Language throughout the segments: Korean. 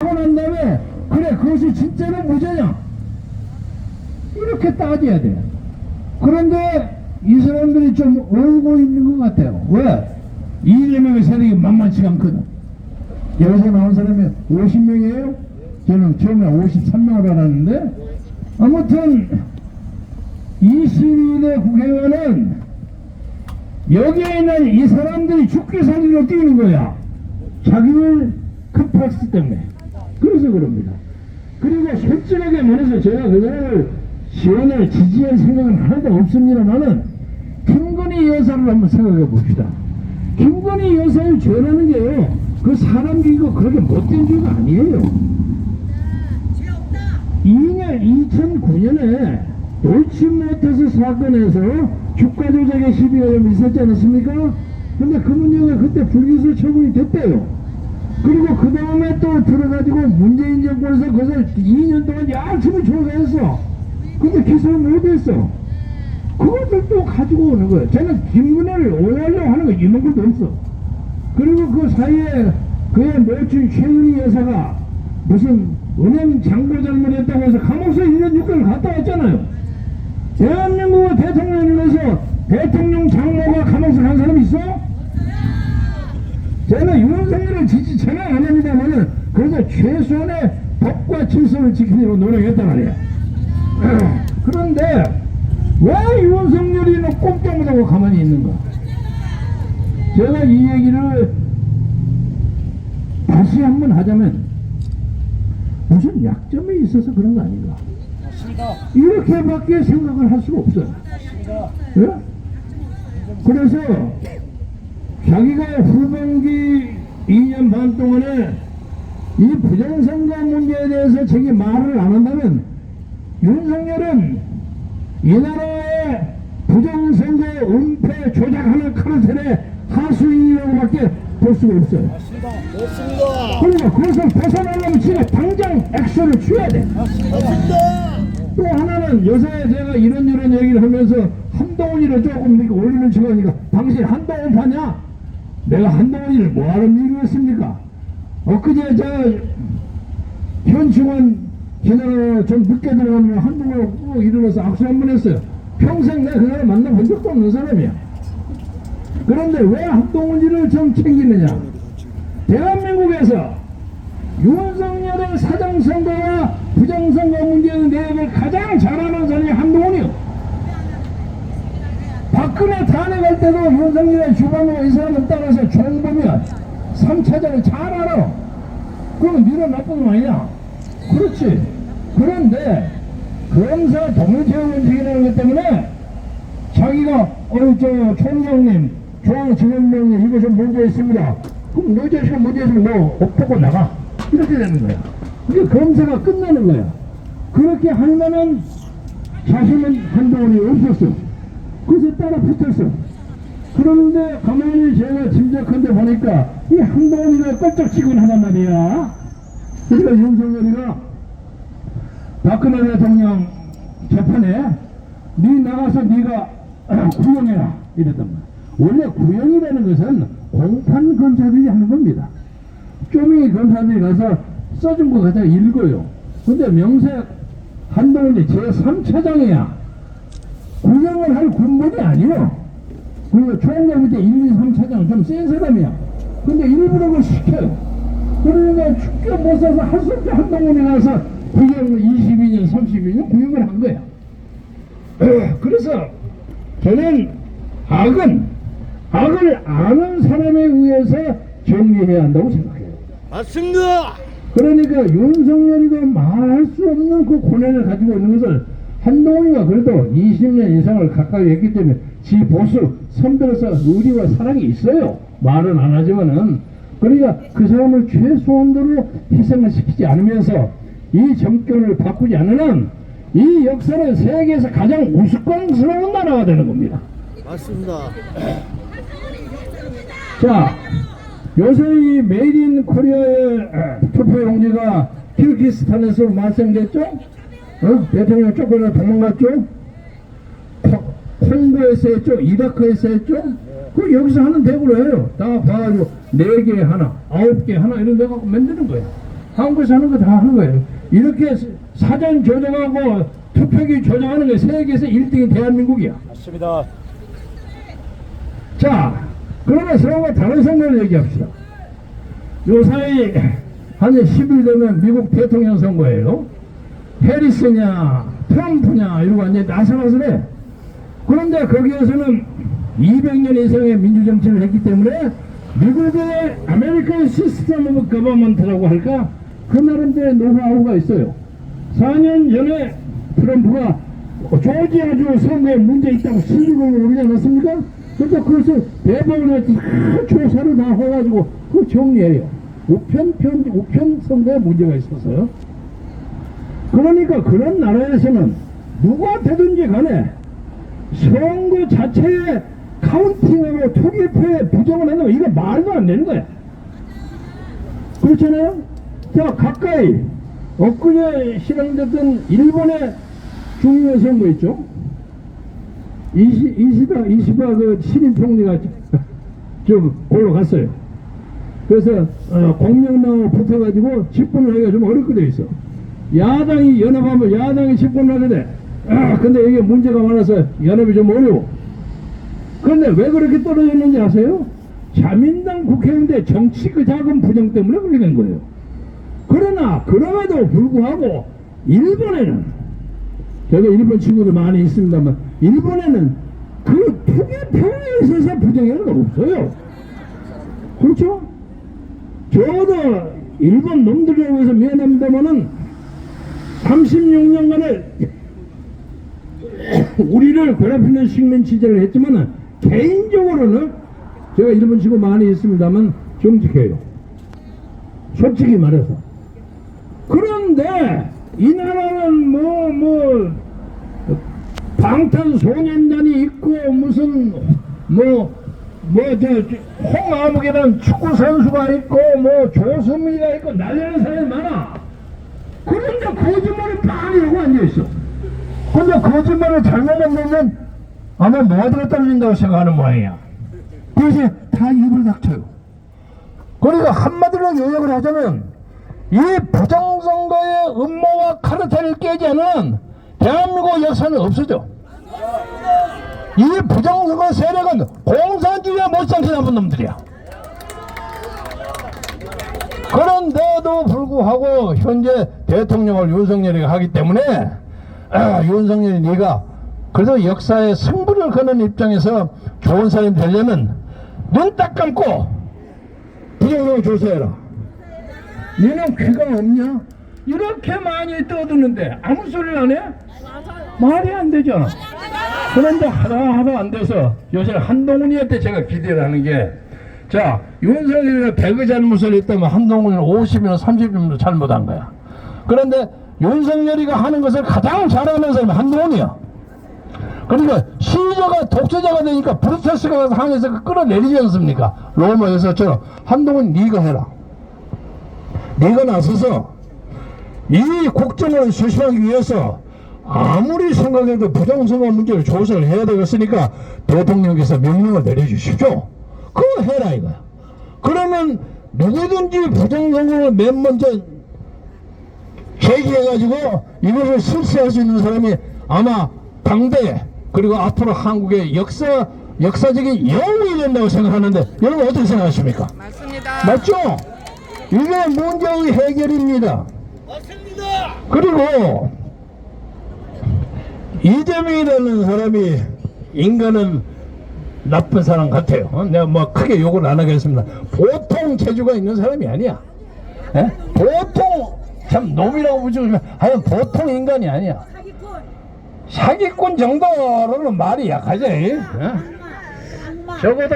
하고 난 다음에 그래 그것이 진짜로 무죄냐 이렇게 따져야 돼요. 그런데 이 사람들이 좀 얼고 있는 것 같아요. 왜? 이재명의 세력이 만만치가 않거든. 여기서 나온 사람이 50명이에요? 저는 처음에 53명을 알았는데 아무튼 22대 국회의원은 여기에 있는 이 사람들이 죽기 살기로 뛰는 거야. 자기를 급했기 때문에. 그래서 그럽니다. 그리고 솔직하게 말해서 제가 그거를 시원을 지지할 생각은 하나도 없습니다만은 김건희 여사를 한번 생각해 봅시다. 김건희 여사의 죄라는 게요, 그 사람 기고 그렇게 못된 죄가 아니에요. 2009년에 돌침모터스 사건에서 주가 조작의 시비가 좀 있었지 않았습니까? 근데 그 문제가 그때 불기소 처분이 됐대요. 그리고 그 다음에 또 들어가지고 문재인 정권에서 그것을 2년 동안 열심히 조사했어. 근데 기소를 못했어. 그것을 또 가지고 오는 거예요. 저는 김문혜를 오해하려고 하는 거 이만큼도 없어. 그리고 그 사이에 그의 모친 최은희 여사가 무슨 은행 장부 잘못했다고 해서 감옥서 1년 6개월 갔다 왔잖아요. 대한민국의 대통령이면서 대통령 장모가 감옥서 간 사람 있어? 저는 윤석열을 지지 전혀 안 합니다만은 그래서 최소한의 법과 질서를 지키려고 노력했단 말이야. 그런데 왜 윤석열이는 꼼짝 못하고 가만히 있는가? 제가 이 얘기를 다시 한번 하자면 무슨 약점이 있어서 그런 거 아닌가? 이렇게밖에 생각을 할 수가 없어요. 예? 그래서 자기가 후반기 2년 반 동안에 이 부정선거 문제에 대해서 자기 말을 안 한다면 윤석열은 이 나라의 부정선거 은폐 조작하는 카르텔의 하수인이라고밖에 볼 수가 없어요. 맞습니다. 그리고 그것을 벗어나려면 지금 당장 액션을 취해야 돼. 맞습니다. 또 하나는 요새 제가 이런 얘기를 하면서 한동훈이를 조금 이렇게 올리는 척하니까 당신 한동훈 파냐? 내가 한동훈이를 뭐하는 일을 했습니까? 엊그제 현충원 지나가다 좀 늦게 들어가면 한동훈을 꼭 일어나서 악수 한 번 했어요. 평생 내가 그 사람 만나본 적도 없는 사람이야. 그런데 왜 한동훈이를 좀 챙기느냐? 대한민국에서 윤석열의 사정선거와 부정선거 문제의 내용을 가장 잘하는 사람이 한동훈이요. 박근혜 탄핵할 때도 윤석열의 주방으로 이 사람을 따라서 총보면 3차전을 잘 알아. 그건 니는 나쁜 거 아니냐? 그렇지. 그런데 검사 동일체육 원칙이라는 것 때문에 자기가 총장님, 중앙지검장님 이거 좀 문제 있습니다. 그럼 너 자식은 문제 있으면 너 없다고 나가. 이렇게 되는 거야. 이게 검사가 끝나는 거야. 그렇게 하면은 자신은 한동훈이 없었어. 그래서 따라 붙었어. 그런데 가만히 제가 짐작한데 보니까 이 한동훈이가 껄쩍지근 하단 말이야. 그러니까 윤석열이가 박근혜 대통령 재판에 네 나가서 네가 구형해라 이랬단 말이야. 원래 구형이라는 것은 공판 검사들이 하는 겁니다. 쪼맹이 검사들이 가서 써준 거 가지고 읽어요. 근데 명세 한동훈이 제3차장이야. 구형을 할 군번이 아니요. 그리고 총장 밑에 1, 2, 3차장은 좀 센 사람이야. 근데 일부러 그걸 시켜요. 그러니까 죽게 못 써서 할 수 없이 한동훈이 가서 구형 22년, 32년 구형을 한 거야. 그래서 저는 악을 아는 사람에 의해서 정리해야 한다고 생각해요. 맞습니다. 그러니까 윤석열이가 말할 수 없는 그 고뇌를 가지고 있는 것을 한동훈이가 그래도 20년 이상을 가까이 했기 때문에 지 보수 선배로서 의리와 사랑이 있어요. 말은 안 하지만은. 그러니까 그 사람을 최소한도로 희생을 시키지 않으면서 이 정권을 바꾸지 않으면 이 역사는 세계에서 가장 우스꽝스러운 나라가 되는 겁니다. 맞습니다. 자, 요새 이 메이드 인 코리아의 투표용지가 키르기스탄에서 발생됐죠? 대통령 쫓겨나 도망갔죠? 콩고에서 했죠? 이라크에서 했죠? 그 여기서 하는 대구로 해요. 다 봐가지고 4개 하나, 9개 하나 이런 데 갖고 만드는 거예요. 한국에서 하는 거 다 하는 거예요. 이렇게 사전 조정하고 투표기 조정하는 게 세계에서 1등이 대한민국이야. 맞습니다. 자, 그러면 서로가 다른 선거를 얘기합시다. 요 사이 한 10일 되면 미국 대통령 선거예요. 해리스냐 트럼프냐 이러고 완전히 나서나서래. 그런데 거기에서는 200년 이상의 민주정치를 했기 때문에 미국의 아메리칸 시스템 오브 거버먼트라고 할까? 그 나름대로의 노하우가 있어요. 4년 전에 트럼프가 조지아주 선거에 문제 있다고 신주를 오르지 않았습니까? 그러니까 그것을 대법원에 다 조사를 다 해가지고 그 정리해요. 우편 선거에 문제가 있었어요. 그러니까 그런 나라에서는 누가 되든지 간에 선거 자체에 카운팅하고 투기표에 부정을 한다고 이거 말도 안 되는 거야. 그렇잖아요? 자, 가까이 엊그제 실행됐던 일본의 중요한 선거 있죠? 이시바 그 신임 총리가 좀 골로 갔어요. 그래서 공명나무 붙어가지고 집권을 하기가 좀 어렵게 돼 있어. 야당이 연합하면 야당이 집권을 하게 돼. 근데 이게 문제가 많아서 연합이 좀 어려워. 그런데 왜 그렇게 떨어졌는지 아세요? 자민당 국회의원들 정치 그 자금 부정 때문에 그렇게 된 거예요. 그러나 그럼에도 불구하고 일본에는, 제가 일본 친구들 많이 있습니다만 일본에는 그 투개표에 있어서 부정행위는 없어요. 그렇죠? 저도 일본 놈들에 의해서 미안합니다만은 36년간을 우리를 괴롭히는 식민 지배를 했지만은 개인적으로는 제가 일본 친구 많이 있습니다만 정직해요. 솔직히 말해서. 그런데 이 나라는 방탄소년단이 있고 무슨 홍아무개라는 축구 선수가 있고 조수미가 있고 날리는 사람이 많아. 그런데 거짓말을 많이 하고 앉아있어. 근데 거짓말을 잘못만 내면 아마 뭐가 떨어진다고 생각하는 모양이야. 그래서 다 입을 닥쳐요. 그러니까 한마디로 요약을 하자면 이 부정선거의 음모와 카르텔을 깨지 않은 대한민국 역사는 없어져. 이 부정선거 세력은 공산주의에 못지않게 나쁜 놈들이야. 그런데도 불구하고 현재 대통령을 윤석열이 하기 때문에 윤석열이 네가 그래도 역사의 승부를 거는 입장에서 좋은 사람이 되려면 눈 딱 감고 부정선거 조사해라. 너는 귀가 없냐? 이렇게 많이 떠드는데 아무 소리를 안 해? 말이 안 되잖아. 그런데 하다 안 돼서 요새 한동훈이한테 제가 기대를 하는 게, 자, 윤석열이가 100의 잘못을 했다면 한동훈이는 50이나 30이나 잘못한 거야. 그런데 윤석열이가 하는 것을 가장 잘하는 사람이 한동훈이야. 그러니까 시저가 독재자가 되니까 브루터스가 항해서 끌어내리지 않습니까? 로마에서처럼. 한동훈 네가 해라. 네가 나서서 이 국정을 수심하기 위해서 아무리 생각해도 부정선거 문제를 조사를 해야 되겠으니까 대통령께서 명령을 내려주십시오. 그거 해라 이거야. 그러면 누구든지 부정선거를 맨 먼저 제기해가지고 이것을 실시할 수 있는 사람이 아마 당대 그리고 앞으로 한국의 역사적인 영웅이 된다고 생각하는데 여러분 어떻게 생각하십니까? 맞습니다. 맞죠? 이게 문제의 해결입니다. 맞습니다. 그리고 이재명이라는 사람이 인간은 나쁜 사람 같아요. 내가 크게 욕을 안 하겠습니다. 보통 재주가 있는 사람이 아니야. 에? 보통 참 놈이라고 부르지만 하여간 보통 인간이 아니야. 사기꾼 정도로는 말이 약하지. 에? 적어도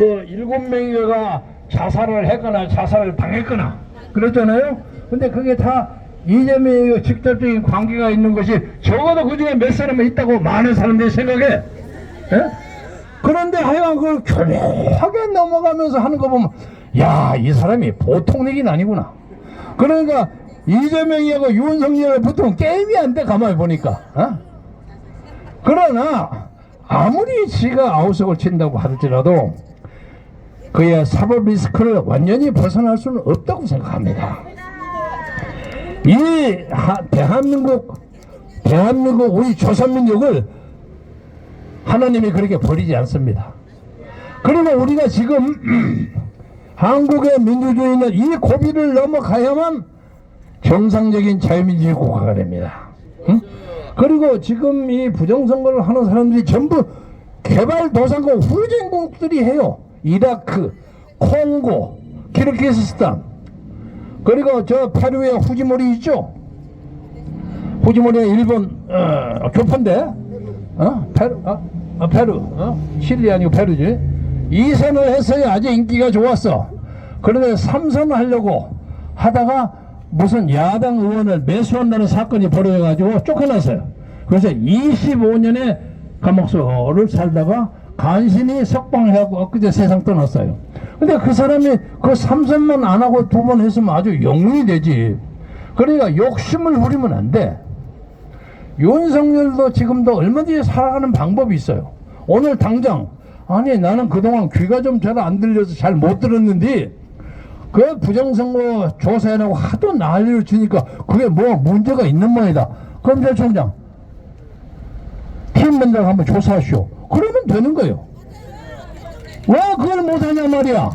7명이가 자살을 했거나 자살을 당했거나 그랬잖아요. 근데 그게 다 이재명의 직접적인 관계가 있는 것이 적어도 그 중에 몇 사람은 있다고 많은 사람들이 생각해. 에? 그런데 하여간 그걸 교묘하게 넘어가면서 하는 거 보면 야, 이 사람이 보통 얘기는 아니구나. 그러니까 이재명이하고 윤석열을 붙으면 게임이 안 돼. 가만히 보니까. 그러나 아무리 지가 아웃석을 친다고 할지라도 그의 사법 리스크를 완전히 벗어날 수는 없다고 생각합니다. 대한민국 우리 조선민족을 하나님이 그렇게 버리지 않습니다. 그리고 우리가 지금 한국의 민주주의는 이 고비를 넘어가야만 정상적인 자유민주주의 국가가 됩니다. 응? 그리고 지금 이 부정선거를 하는 사람들이 전부 개발도상국 후진국들이 해요. 이라크, 콩고, 키르기스스탄, 그리고 저 페루의 후지모리 있죠. 후지모리는 일본 교포인데, 페루, 칠리 아니고 페루지. 2선을 했어야 아주 인기가 좋았어. 그런데 3선 하려고 하다가 무슨 야당 의원을 매수한다는 사건이 벌어져가지고 쫓겨났어요. 그래서 25년의 감옥소를 살다가 간신히 석방해갖고 엊그제 세상 떠났어요. 근데 그 사람이 그 3선만 안 하고 2번 했으면 아주 영웅이 되지. 그러니까 욕심을 부리면 안 돼. 윤석열도 지금도 얼마든지 살아가는 방법이 있어요. 오늘 당장, 아니 나는 그동안 귀가 좀 잘 안 들려서 잘 못 들었는데 그 부정선거 조사해라고 하도 난리를 치니까 그게 뭐 문제가 있는 모양이다. 검찰총장 팀맨들 한번 조사하시오. 그러면 되는 거예요. 왜 그걸 못하냐 말이야.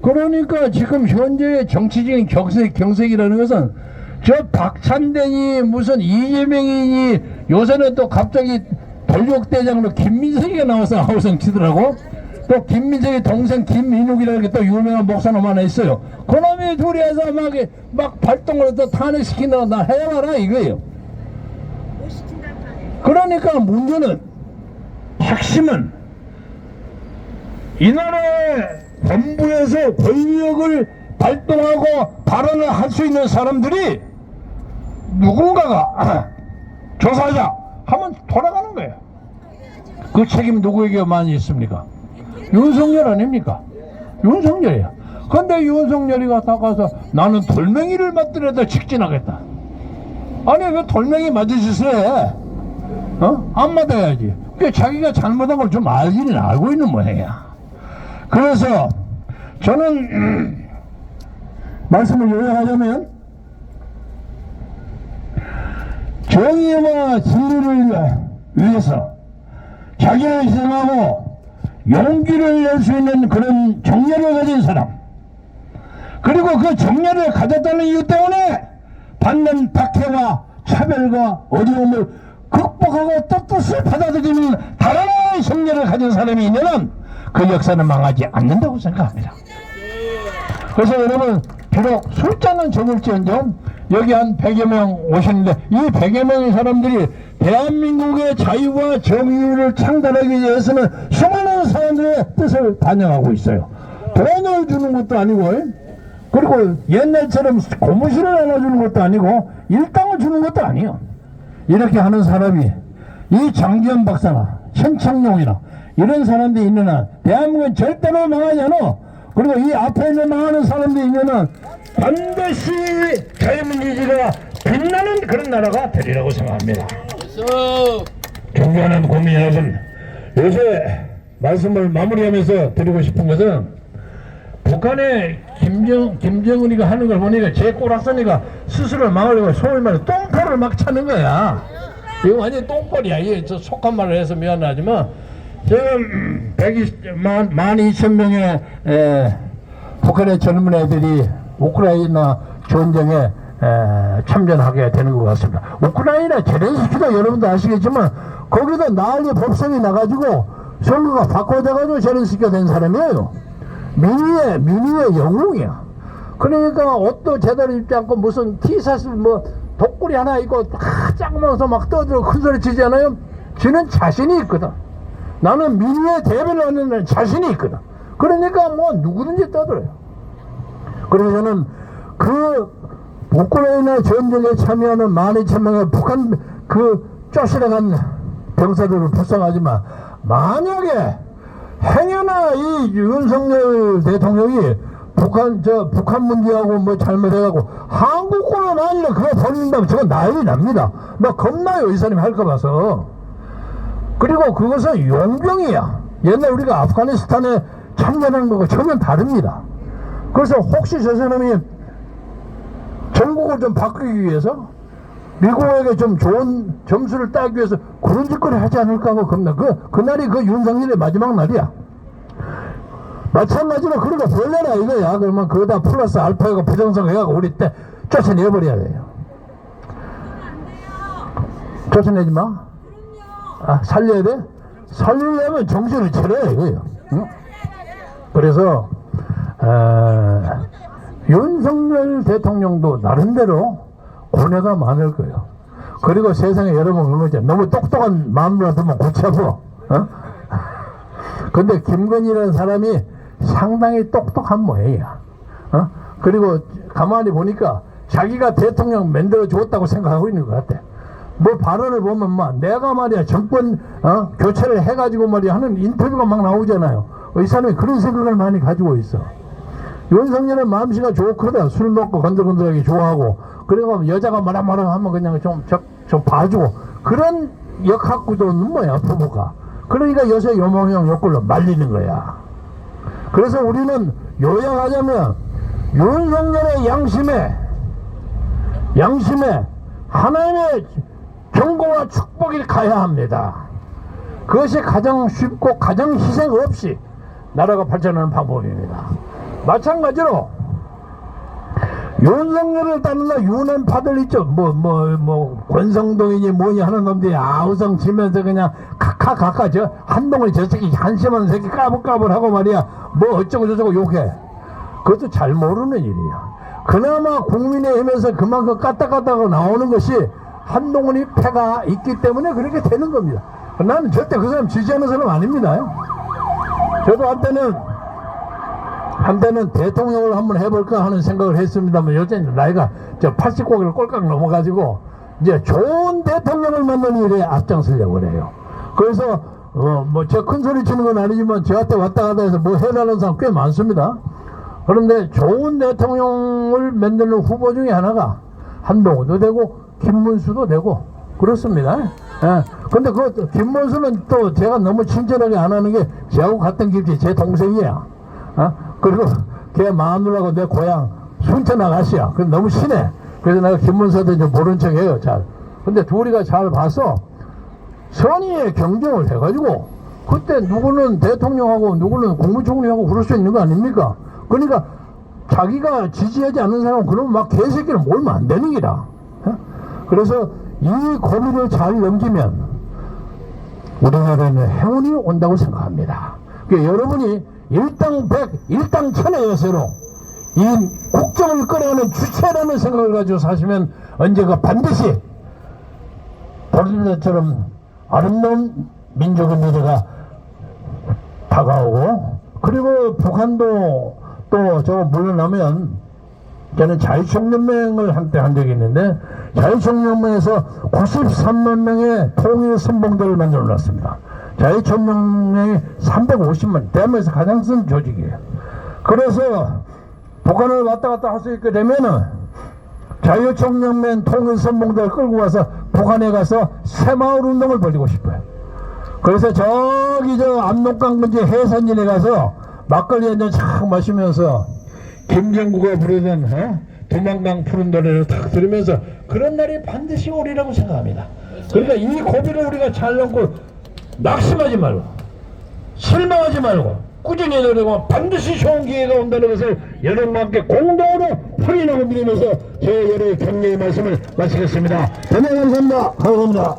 그러니까 지금 현재 정치적인 경색이라는 것은 저 박찬대니 무슨 이재명이니 요새는 또 갑자기 돌격대장으로 김민석이가 나와서 아우성 치더라고. 또 김민석의 동생 김민욱이라는 게 또 유명한 목사놈 하나 있어요. 그놈이 둘이 해서 막 발동을 또 탄핵시킨다고 나 해봐라 이거예요. 그러니까 문제는 핵심은 이 나라의 본부에서 권력을 발동하고 발언을 할 수 있는 사람들이 누군가가 조사하자 하면 돌아가는 거예요. 그 책임 누구에게 많이 있습니까? 윤석열 아닙니까? 윤석열이야. 근데 윤석열이 가서 나는 돌멩이를 맞더라도 직진하겠다. 아니 왜 돌멩이 맞을 짓을 해? 안 맞아야지. 그러니까 자기가 잘못한 걸 좀 알기는 알고 있는 모양이야. 그래서 저는 말씀을 요약하자면 정의와 진리를 위해서 자기를 희생하고 용기를 낼 수 있는 그런 정열을 가진 사람, 그리고 그 정열을 가졌다는 이유 때문에 받는 박해와 차별과 어려움을 극복하고 뜻을 받아들이는 다른 정열을 가진 사람이 있는 그 역사는 망하지 않는다고 생각합니다. 그래서 여러분 비록 숫자는 적을지언정 여기 한 100여 명 오셨는데 이 100여 명의 사람들이 대한민국의 자유와 정의를 창달하기 위해서는 수많은 사람들의 뜻을 반영하고 있어요. 돈을 주는 것도 아니고, 그리고 옛날처럼 고무신을 나눠주는 것도 아니고 일당을 주는 것도 아니에요. 이렇게 하는 사람이 이 장기현 박사나 현창용이나 이런 사람들이 있는 한 대한민국은 절대로 망하지 않아. 그리고 이 앞에 있는 망하는 사람들이 있는 한 반드시 자유민주주의가 빛나는 그런 나라가 되리라고 생각합니다. 존경하는 국민 여러분, 요새 말씀을 마무리하면서 드리고 싶은 것은 북한의 김정은이가 하는 걸 보니까 제 꼬락서니가 스스로 망하려고 소위 말해 똥포를 막 차는 거야. 이거 완전 똥벌이야. 이게 저 속한 말을 해서 미안하지만 지금 12,000명의 북한의 젊은 애들이 우크라이나 전쟁에 참전하게 되는 것 같습니다. 우크라이나 제렌스키도 여러분도 아시겠지만 거기도 난리 법석이 나가지고 선거가 바꿔져가지고 제렌스키가 된 사람이에요. 민의의 영웅이야. 그러니까 옷도 제대로 입지 않고 무슨 티셔츠 뭐 독구리 하나 입고 짝면서 막 떠들고 큰소리 치지 않아요? 지는 자신이 있거든. 나는 민의의 대변을 하는 자신이 있거든. 그러니까 뭐 누구든지 떠들어요. 그래서 저는 그 우크라이나 전쟁에 참여하는 12,000명의 북한 그 쫓아간 병사들을 불쌍하지만 만약에 행여나 이 윤석열 대통령이 북한 문제하고 뭐 잘못해가고 한국군을 아니라 그거 버린다면 저건 난리 납니다. 막 겁나요, 이 사람이 할까 봐서. 그리고 그것은 용병이야. 옛날 우리가 아프가니스탄에 참전한 거고 전혀 다릅니다. 그래서 혹시 저 사람이 미국을 좀 바꾸기 위해서 미국에게 좀 좋은 점수를 따기 위해서 그런 짓거리 하지 않을까 하고 겁나. 그날이 그 윤석열의 마지막 날이야. 마찬가지로 그런 거 벌레라 이거야. 그러면 그거다 플러스 알파가 부정성 해가고 우리 때 쫓아내버려야 돼요. 쫓아내지 마. 아, 살려야 돼? 살리려면 정신을 차려야 이거예요. 응? 그래서 윤석열 대통령도 나름대로 고뇌가 많을 거예요. 그리고 세상에 여러분 그런 거죠. 너무 똑똑한 마음으로 두면 골치 아파. 어? 근데 김건희라는 사람이 상당히 똑똑한 모양이야. 어? 그리고 가만히 보니까 자기가 대통령 만들어 주었다고 생각하고 있는 것 같아. 뭐 발언을 보면 막 내가 말이야 정권 교체를 해가지고 말이야 하는 인터뷰가 막 나오잖아요. 이 사람이 그런 생각을 많이 가지고 있어. 윤석열은 마음씨가 좋거든. 술 먹고 건들건들하게 좋아하고, 그리고 여자가 말아 하면 그냥 좀 봐주고, 그런 역학구도는 뭐야 부부가. 그러니까 요새 요몽형 욕걸로 말리는 거야. 그래서 우리는 요약하자면 윤석열의 양심에 하나님의 경고와 축복이 가야 합니다. 그것이 가장 쉽고 가장 희생 없이 나라가 발전하는 방법입니다. 마찬가지로 윤석열을 따르는 유난파들 있죠. 권성동이니 뭐니 하는 놈들이 아우성 치면서 그냥 카카 저 한동훈이 저 새끼 한심한 새끼 까불까불하고 말이야 뭐 어쩌고 저쩌고 욕해. 그것도 잘 모르는 일이야. 그나마 국민의힘에서 그만큼 까딱까딱하고 나오는 것이 한동훈이 패가 있기 때문에 그렇게 되는 겁니다. 나는 절대 그 사람 지지하는 사람 아닙니다. 저도 한때는 대통령을 한번 해볼까 하는 생각을 했습니다만 요새는 나이가 80고개를 꼴깍 넘어가지고 이제 좋은 대통령을 만드는 일에 앞장서려고 그래요. 그래서 저 큰 소리 치는 건 아니지만 저한테 왔다 갔다 해서 뭐 해달라는 사람 꽤 많습니다. 그런데 좋은 대통령을 만드는 후보 중에 하나가 한동훈도 되고 김문수도 되고 그렇습니다. 예. 근데 그 김문수는 또 제가 너무 친절하게 안 하는 게 저하고 같은 길지 제 동생이야. 그리고 걔 마누라고 내 고향 순천 아가씨야. 그래서 너무 친해. 그래서 내가 김문수한테 좀 모른 척 해요. 잘. 근데 둘이가 잘 봐서 선의의 경쟁을 해가지고 그때 누구는 대통령하고 누구는 국무총리하고 그럴 수 있는 거 아닙니까? 그러니까 자기가 지지하지 않는 사람은 그러면 막 개새끼를 몰면 안 되는 기라. 그래서 이 고비를 잘 넘기면 우리나라에는 행운이 온다고 생각합니다. 그러니까 여러분이 일당백, 일당천의 여세로 이 국정을 끌어가는 주체라는 생각을 가지고 사시면 언제가 반드시 보리들처럼 아름다운 민족의 미래가 다가오고, 그리고 북한도 또 저거 물러나면 저는 자유총연맹을 한때 한 적이 있는데 자유총연맹에서 93만 명의 통일 선봉대를 만들어 놨습니다. 자유총연맹이 350만, 대한민국에서 가장 큰 조직이에요. 그래서 북한을 왔다 갔다 할 수 있게 되면은 자유총연맹 통일 선봉대를 끌고 가서 북한에 가서 새마을 운동을 벌이고 싶어요. 그래서 저기 저 압록강 근처 해산진에 가서 막걸리 한잔 착 마시면서 김정구가 부르던 도망강 푸른 노래를 탁 들으면서 그런 날이 반드시 오리라고 생각합니다. 그러니까 이 고비를 우리가 잘 넘고 낙심하지 말고 실망하지 말고 꾸준히 노력하고 반드시 좋은 기회가 온다는 것을 여러분과 함께 공동으로 확인하고 믿으면서 제 여러분의 격려의 말씀을 마치겠습니다. 대단히 감사합니다. 감사합니다.